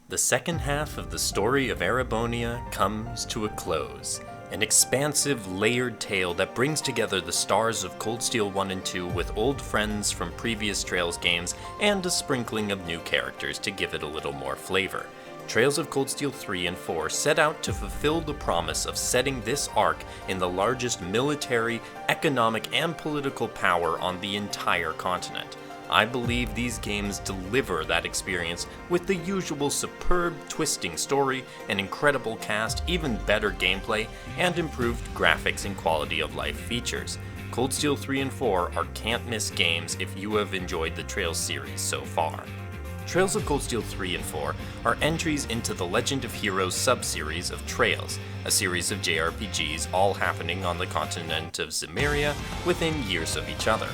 The second half of the story of Erebonia comes to a close. An expansive, layered tale that brings together the stars of Cold Steel 1 and 2 with old friends from previous Trails games and a sprinkling of new characters to give it a little more flavor. Trails of Cold Steel 3 and 4 set out to fulfill the promise of setting this arc in the largest military, economic, and political power on the entire continent. I believe these games deliver that experience with the usual superb twisting story, an incredible cast, even better gameplay, and improved graphics and quality of life features. Cold Steel 3 and 4 are can't-miss games if you have enjoyed the Trails series so far. Trails of Cold Steel 3 and 4 are entries into the Legend of Heroes sub-series of Trails, a series of JRPGs all happening on the continent of Zemuria within years of each other.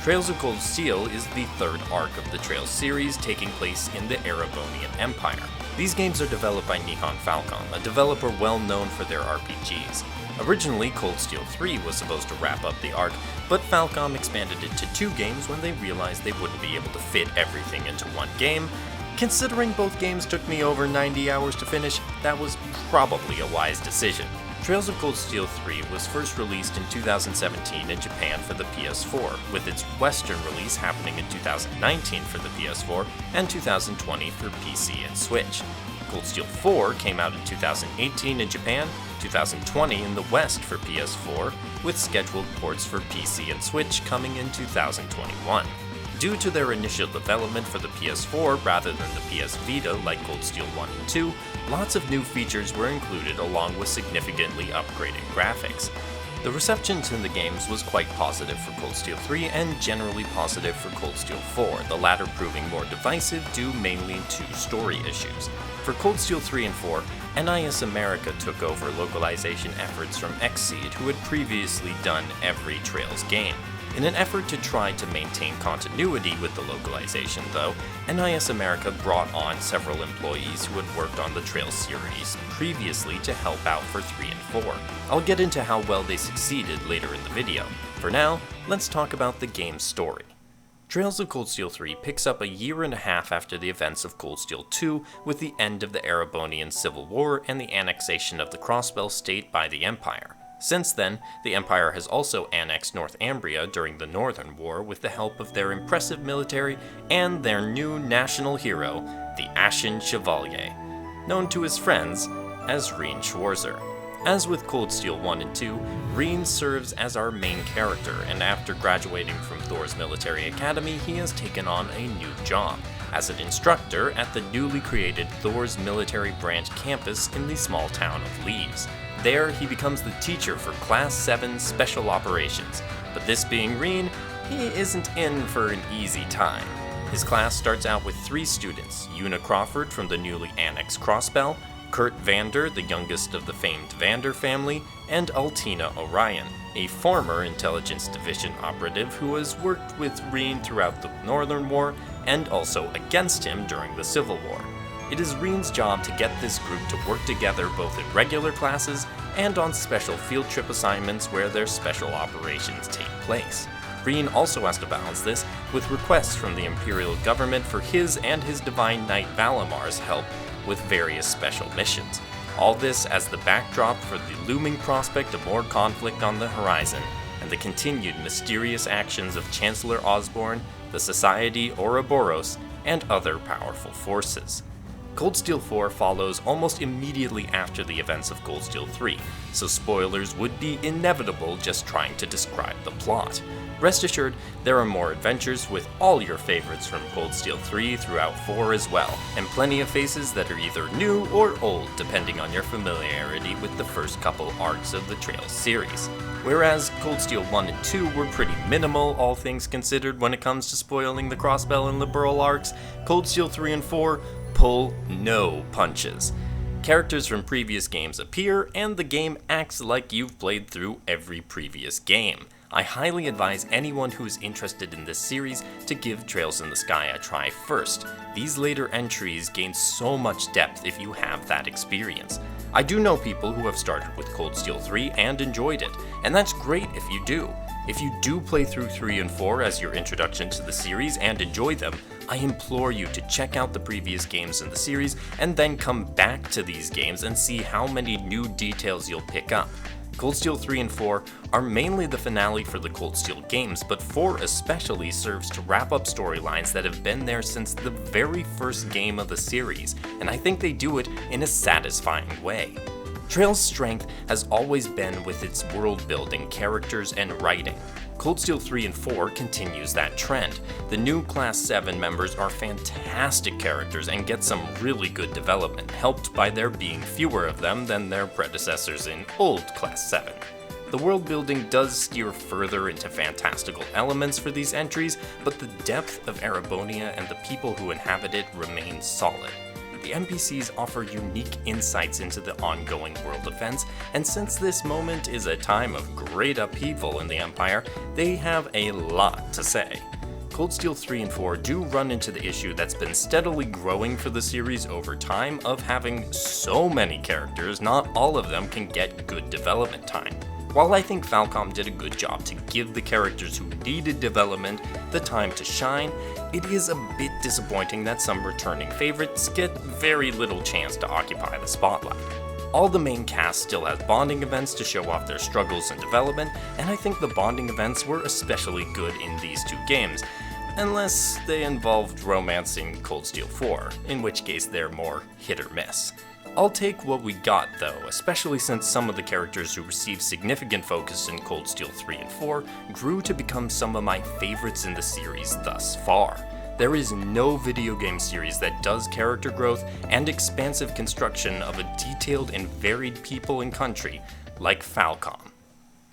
Trails of Cold Steel is the third arc of the Trails series, taking place in the Erebonian Empire. These games are developed by Nihon Falcom, a developer well known for their RPGs. Originally, Cold Steel 3 was supposed to wrap up the arc, but Falcom expanded it to 2 games when they realized they wouldn't be able to fit everything into one game. Considering both games took me over 90 hours to finish, that was probably a wise decision. Trails of Cold Steel 3 was first released in 2017 in Japan for the PS4, with its Western release happening in 2019 for the PS4 and 2020 for PC and Switch. Cold Steel 4 came out in 2018 in Japan, 2020 in the West for PS4, with scheduled ports for PC and Switch coming in 2021. Due to their initial development for the PS4 rather than the PS Vita like Cold Steel 1 and 2, lots of new features were included along with significantly upgraded graphics. The reception to the games was quite positive for Cold Steel 3 and generally positive for Cold Steel 4, the latter proving more divisive due mainly to story issues. For Cold Steel 3 and 4, NIS America took over localization efforts from Xseed, who had previously done every Trails game. In an effort to try to maintain continuity with the localization, though, NIS America brought on several employees who had worked on the Trails series previously to help out for 3 and 4. I'll get into how well they succeeded later in the video. For now, let's talk about the game's story. Trails of Cold Steel 3 picks up a year and a half after the events of Cold Steel 2 with the end of the Erebonian Civil War and the annexation of the Crossbell State by the Empire. Since then, the Empire has also annexed Northumbria during the Northern War with the help of their impressive military and their new national hero, the Ashen Chevalier, known to his friends as Rean Schwarzer. As with Cold Steel 1 and 2, Rean serves as our main character, and after graduating from Thor's military academy, he has taken on a new job as an instructor at the newly created Thor's military branch campus in the small town of Leaves. There, he becomes the teacher for Class 7 Special Operations, but this being Rean, he isn't in for an easy time. His class starts out with 3 students, Una Crawford from the newly annexed Crossbell, Kurt Vander, the youngest of the famed Vander family, and Altina Orion, a former Intelligence Division operative who has worked with Rean throughout the Northern War and also against him during the Civil War. It is Rean's job to get this group to work together both in regular classes and on special field trip assignments where their special operations take place. Rean also has to balance this with requests from the Imperial government for his and his Divine Knight Valamar's help with various special missions. All this as the backdrop for the looming prospect of more conflict on the horizon and the continued mysterious actions of Chancellor Osborne, the Society Ouroboros, and other powerful forces. Cold Steel 4 follows almost immediately after the events of Cold Steel 3, so spoilers would be inevitable just trying to describe the plot. Rest assured, there are more adventures with all your favorites from Cold Steel 3 throughout 4 as well, and plenty of faces that are either new or old depending on your familiarity with the first couple arcs of the Trails series. Whereas Cold Steel 1 and 2 were pretty minimal, all things considered, when it comes to spoiling the Crossbell and Liberl arcs, Cold Steel 3 and 4 pull no punches. Characters from previous games appear, and the game acts like you've played through every previous game. I highly advise anyone who is interested in this series to give Trails in the Sky a try first. These later entries gain so much depth if you have that experience. I do know people who have started with Cold Steel 3 and enjoyed it, and that's great if you do. If you do play through 3 and 4 as your introduction to the series and enjoy them, I implore you to check out the previous games in the series and then come back to these games and see how many new details you'll pick up. Cold Steel 3 and 4 are mainly the finale for the Cold Steel games, but 4 especially serves to wrap up storylines that have been there since the very first game of the series, and I think they do it in a satisfying way. Trail's strength has always been with its world building, characters, and writing. Cold Steel 3 and 4 continues that trend. The new Class 7 members are fantastic characters and get some really good development, helped by there being fewer of them than their predecessors in old Class 7. The world building does steer further into fantastical elements for these entries, but the depth of Erebonia and the people who inhabit it remains solid. The NPCs offer unique insights into the ongoing world events, and since this moment is a time of great upheaval in the Empire, they have a lot to say. Cold Steel 3 and 4 do run into the issue that's been steadily growing for the series over time of having so many characters, not all of them can get good development time. While I think Falcom did a good job to give the characters who needed development the time to shine, it is a bit disappointing that some returning favorites get very little chance to occupy the spotlight. All the main cast still has bonding events to show off their struggles and development, and I think the bonding events were especially good in these 2 games, unless they involved romancing Cold Steel 4, in which case they're more hit or miss. I'll take what we got though, especially since some of the characters who received significant focus in Cold Steel 3 and 4 grew to become some of my favorites in the series thus far. There is no video game series that does character growth and expansive construction of a detailed and varied people and country like Falcom.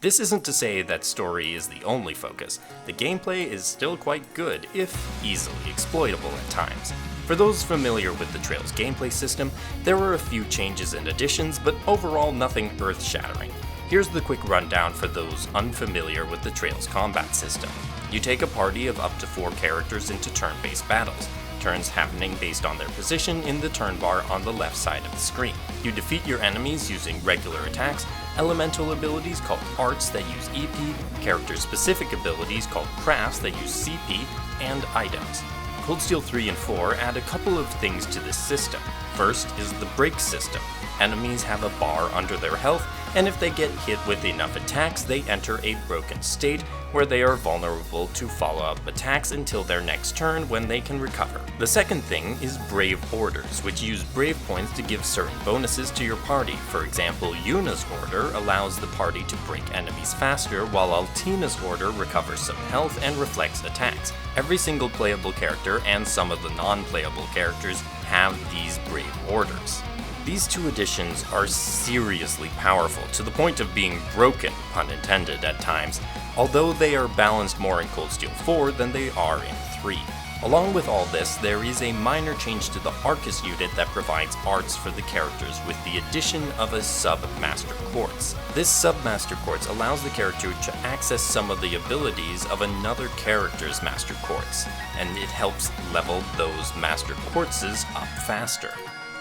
This isn't to say that story is the only focus. The gameplay is still quite good, if easily exploitable at times. For those familiar with the Trail's gameplay system, there were a few changes and additions, but overall nothing earth-shattering. Here's the quick rundown for those unfamiliar with the Trail's combat system. You take a party of up to 4 characters into turn-based battles, turns happening based on their position in the turn bar on the left side of the screen. You defeat your enemies using regular attacks, elemental abilities called arts that use EP, character-specific abilities called crafts that use CP, and items. Cold Steel 3 and 4 add a couple of things to this system. First is the break system. Enemies have a bar under their health, and if they get hit with enough attacks, they enter a broken state where they are vulnerable to follow-up attacks until their next turn when they can recover. The second thing is Brave Orders, which use Brave points to give certain bonuses to your party. For example, Yuna's Order allows the party to break enemies faster, while Altina's Order recovers some health and reflects attacks. Every single playable character and some of the non-playable characters have these Brave Orders. These 2 additions are seriously powerful, to the point of being broken, pun intended, at times, although they are balanced more in Cold Steel 4 than they are in 3. Along with all this, there is a minor change to the Arcus unit that provides arts for the characters with the addition of a Sub-Master Quartz. This Sub-Master Quartz allows the character to access some of the abilities of another character's Master Quartz, and it helps level those Master Quartzes up faster.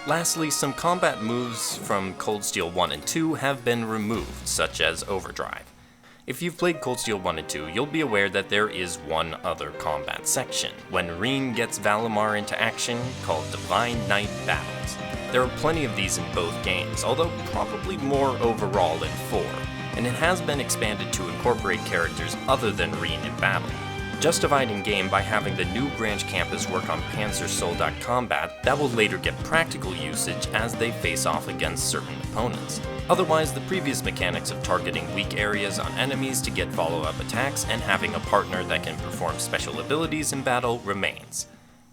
Lastly, some combat moves from Cold Steel 1 and 2 have been removed, such as Overdrive. If you've played Cold Steel 1 and 2, you'll be aware that there is one other combat section, when Reen gets Valimar into action, called Divine Knight Battles. There are plenty of these in both games, although probably more overall in 4, and it has been expanded to incorporate characters other than Reen in battle. Justified in-game by having the new branch campus work on Panzer Soldat combat that will later get practical usage as they face off against certain opponents. Otherwise, the previous mechanics of targeting weak areas on enemies to get follow-up attacks and having a partner that can perform special abilities in battle remains.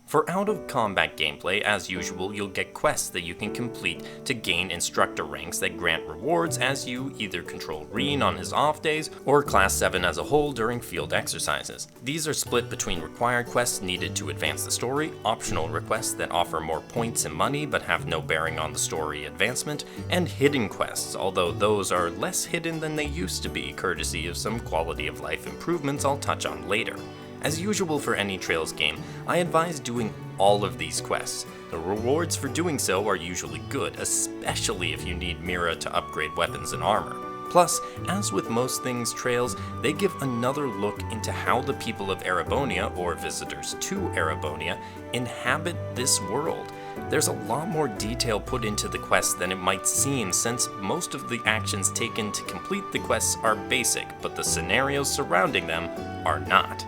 For out-of-combat gameplay, as usual, you'll get quests that you can complete to gain instructor ranks that grant rewards as you either control Reen on his off days or Class 7 as a whole during field exercises. These are split between required quests needed to advance the story, optional requests that offer more points and money but have no bearing on the story advancement, and hidden quests, although those are less hidden than they used to be, courtesy of some quality of life improvements I'll touch on later. As usual for any Trails game, I advise doing all of these quests. The rewards for doing so are usually good, especially if you need Mira to upgrade weapons and armor. Plus, as with most things Trails, they give another look into how the people of Erebonia, or visitors to Erebonia, inhabit this world. There's a lot more detail put into the quests than it might seem, since most of the actions taken to complete the quests are basic, but the scenarios surrounding them are not.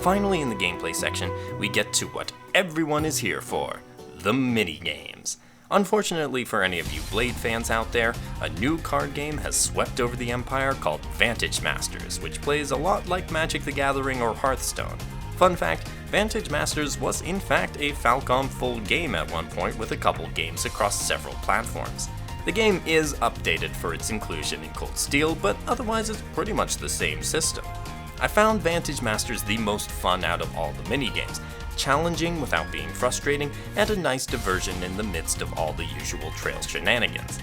Finally, in the gameplay section, we get to what everyone is here for, the minigames. Unfortunately for any of you Blade fans out there, a new card game has swept over the Empire called Vantage Masters, which plays a lot like Magic the Gathering or Hearthstone. Fun fact, Vantage Masters was in fact a Falcom full game at one point with a couple games across several platforms. The game is updated for its inclusion in Cold Steel, but otherwise it's pretty much the same system. I found Vantage Masters the most fun out of all the minigames, challenging without being frustrating, and a nice diversion in the midst of all the usual Trails shenanigans.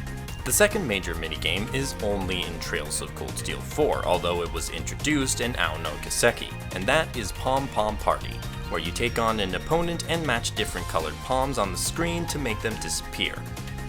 The second major minigame is only in Trails of Cold Steel 4, although it was introduced in Ao no Kiseki, and that is Pom Pom Party, where you take on an opponent and match different colored palms on the screen to make them disappear.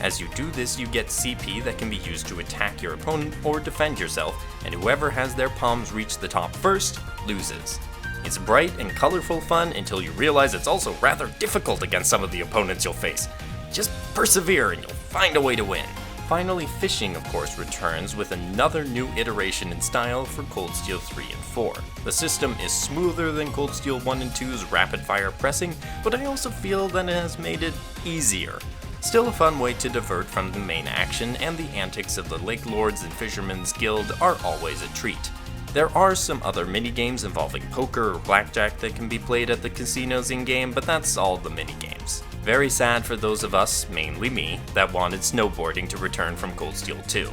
As you do this, you get CP that can be used to attack your opponent or defend yourself, and whoever has their palms reach the top first loses. It's bright and colorful fun until you realize it's also rather difficult against some of the opponents you'll face. Just persevere and you'll find a way to win. Finally, fishing of course returns with another new iteration in style for Cold Steel 3 and 4. The system is smoother than Cold Steel 1 and 2's rapid fire pressing, but I also feel that it has made it easier. Still a fun way to divert from the main action, and the antics of the Lake Lords and Fishermen's Guild are always a treat. There are some other minigames involving poker or blackjack that can be played at the casinos in-game, but that's all the minigames. Very sad for those of us, mainly me, that wanted snowboarding to return from Cold Steel 2,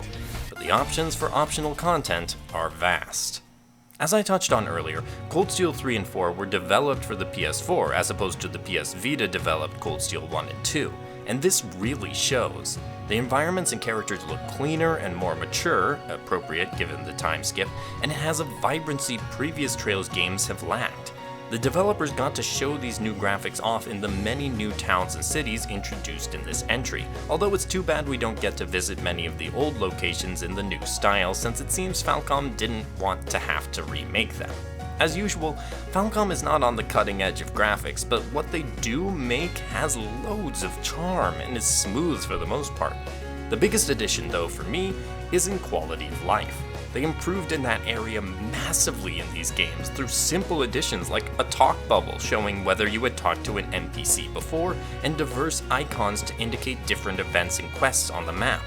but the options for optional content are vast. As I touched on earlier, Cold Steel 3 and 4 were developed for the PS4 as opposed to the PS Vita developed Cold Steel 1 and 2, and this really shows. The environments and characters look cleaner and more mature, appropriate given the time skip, and it has a vibrancy previous Trails games have lacked. The developers got to show these new graphics off in the many new towns and cities introduced in this entry, although it's too bad we don't get to visit many of the old locations in the new style, since it seems Falcom didn't want to have to remake them. As usual, Falcom is not on the cutting edge of graphics, but what they do make has loads of charm and is smooth for the most part. The biggest addition though for me is in quality of life. They improved in that area massively in these games through simple additions like a talk bubble showing whether you had talked to an NPC before, and diverse icons to indicate different events and quests on the map.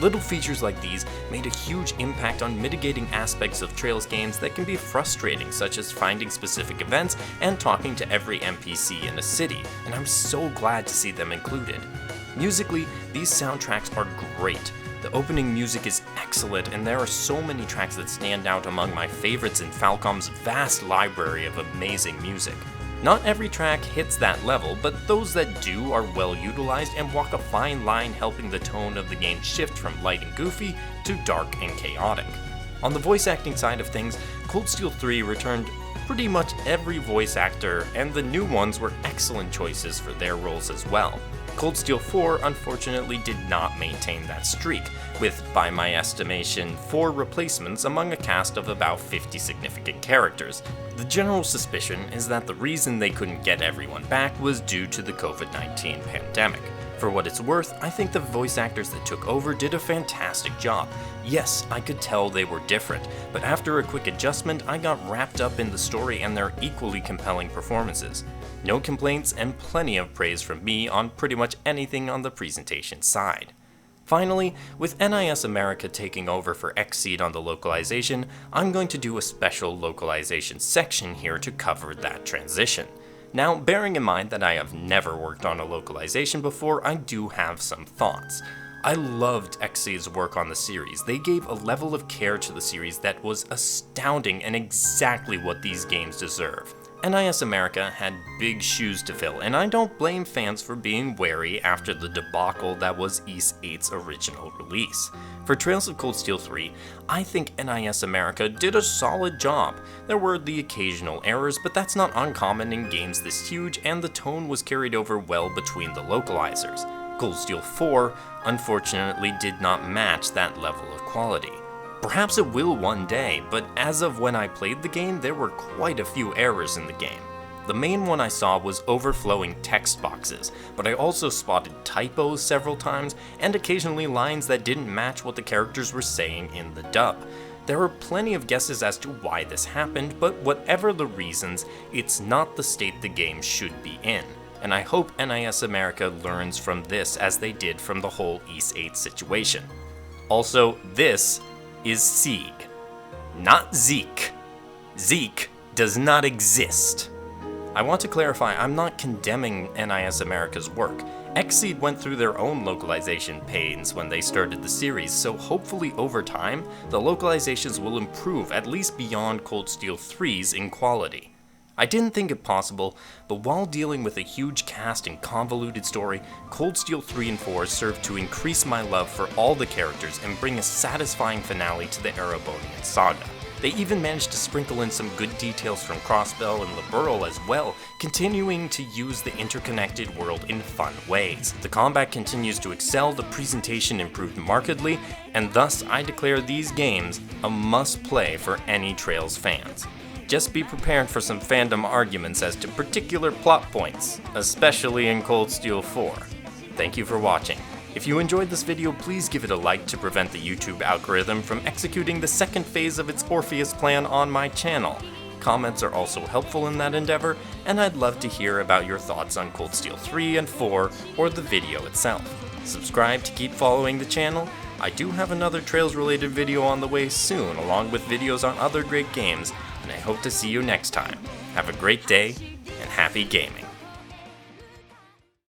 Little features like these made a huge impact on mitigating aspects of Trails games that can be frustrating, such as finding specific events and talking to every NPC in a city, and I'm so glad to see them included. Musically, these soundtracks are great. The opening music is excellent, and there are so many tracks that stand out among my favorites in Falcom's vast library of amazing music. Not every track hits that level, but those that do are well utilized and walk a fine line, helping the tone of the game shift from light and goofy to dark and chaotic. On the voice acting side of things, Cold Steel 3 returned pretty much every voice actor, and the new ones were excellent choices for their roles as well. Cold Steel 4 unfortunately did not maintain that streak, with, by my estimation, 4 replacements among a cast of about 50 significant characters. The general suspicion is that the reason they couldn't get everyone back was due to the COVID-19 pandemic. For what it's worth, I think the voice actors that took over did a fantastic job. Yes, I could tell they were different, but after a quick adjustment, I got wrapped up in the story and their equally compelling performances. No complaints and plenty of praise from me on pretty much anything on the presentation side. Finally, with NIS America taking over for Xseed on the localization, I'm going to do a special localization section here to cover that transition. Now, bearing in mind that I have never worked on a localization before, I do have some thoughts. I loved Xseed's work on the series. They gave a level of care to the series that was astounding and exactly what these games deserve. NIS America had big shoes to fill, and I don't blame fans for being wary after the debacle that was Ys 8's original release. For Trails of Cold Steel 3, I think NIS America did a solid job. There were the occasional errors, but that's not uncommon in games this huge, and the tone was carried over well between the localizers. Cold Steel 4, unfortunately, did not match that level of quality. Perhaps it will one day, but as of when I played the game, there were quite a few errors in the game. The main one I saw was overflowing text boxes, but I also spotted typos several times, and occasionally lines that didn't match what the characters were saying in the dub. There are plenty of guesses as to why this happened, but whatever the reasons, it's not the state the game should be in. And I hope NIS America learns from this as they did from the whole Ys 8 situation. Also, this is Sieg, not Zeke. Zeke does not exist. I want to clarify, I'm not condemning NIS America's work. Xseed went through their own localization pains when they started the series, so hopefully over time, the localizations will improve at least beyond Cold Steel 3's in quality. I didn't think it possible, but while dealing with a huge cast and convoluted story, Cold Steel 3 and 4 served to increase my love for all the characters and bring a satisfying finale to the Erebonian saga. They even managed to sprinkle in some good details from Crossbell and Liberl as well, continuing to use the interconnected world in fun ways. The combat continues to excel, the presentation improved markedly, and thus I declare these games a must-play for any Trails fans. Just be prepared for some fandom arguments as to particular plot points, especially in Cold Steel 4. Thank you for watching. If you enjoyed this video, please give it a like to prevent the YouTube algorithm from executing the second phase of its Orpheus plan on my channel. Comments are also helpful in that endeavor, and I'd love to hear about your thoughts on Cold Steel 3 and 4 or the video itself. Subscribe to keep following the channel. I do have another Trails related video on the way soon, along with videos on other great games, and I hope to see you next time. Have a great day, and happy gaming.